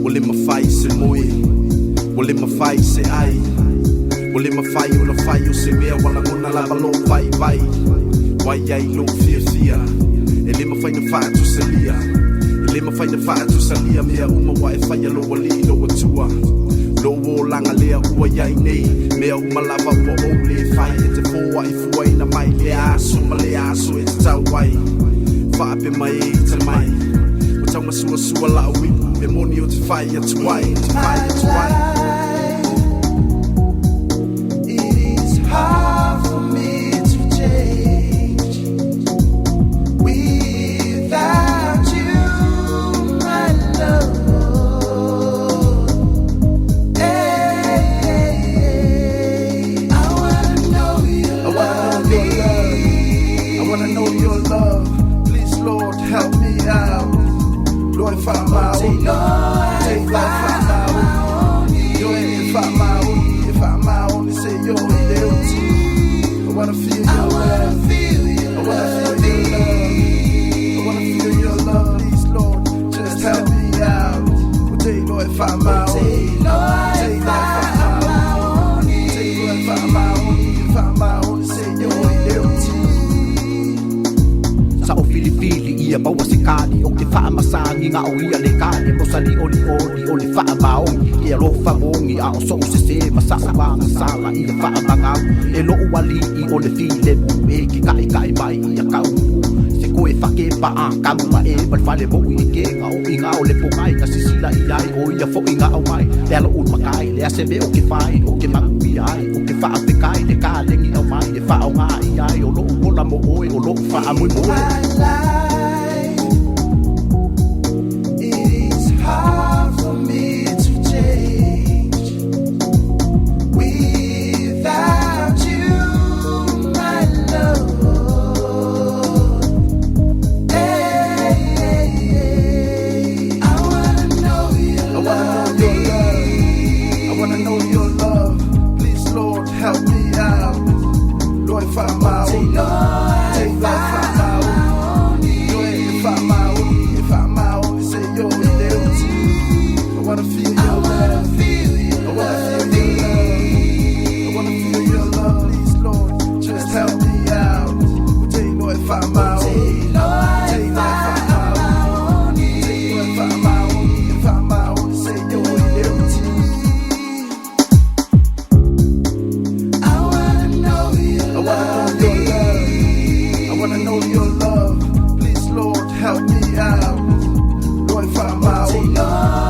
Wale mawhai se moe, wale mawhai se ai. Wale mawhai o na whai o se mea wala ngona lava lo vai vai. Wai ai lo fia fia, e le mawhai na whaatu sa lia. E le mawhai na whaatu sa lia mea uma wa e whai alo wali lo atua. Lo o langa lea ua iai nei, mea uma lava ua o le whai. E te fōa i fuai na mai le aso ma le aso e te tau wai. Whaape mai e te mai, o tau masua sua la uipu. Me moni o te whai atu wai, te whai atu wai. It is hard for me to change without you, my love. Hey, I wanna know your love. I wanna know your love. Please, Lord, help me out. Lord, if I'm out, take life, if I'm out. Yo, if I'm out, if I'm out, say yo, loyalty. I wanna feel your love. I wanna feel your love. I wanna feel your love. Please, Lord, just help me out. Take Lord, if I'm out. Take life, if I'm out. Take Lord, if I'm out. If I'm out, say yo, loyalty. Sa o filifili ia baua se kani o te wha masangi ngā o ia le kani mo sali oli o le wha maongi ia lo wha mongi a o so se se masa o wanga sala ia wha mangau e lo wali I o le file mu e ki kai mai ia kau se koe whake pa a kauma e man whale mo I ke ngā o inga o le pongai ka sisila I ai o ia fo inga o mai le alo un makai le ase me o ke whai o ke mangu I ai o ke wha te kai le ka lengi o mai le wha o ngā I ai o lo mola mo oe o lo wha amui mo oe. Hard for me to change without you, my love. Hey, I wanna know your love. I wanna know your love. Please, Lord, help me out. Lord, if I'm out, take life, if I'm out. Lord, if I'm out, if I'm out, say yo. I wanna feel your love. I wanna feel your love. I wanna feel your love. Please, Lord, just help me out. Take Lord, if I'm out. Take Lord, if I'm out. Take Lord, if I'm out. If I'm out, say yo, loyalty. I wanna know your love. I wanna know your love. Please, Lord, help me out. Lord, if I'm out. Take Lord.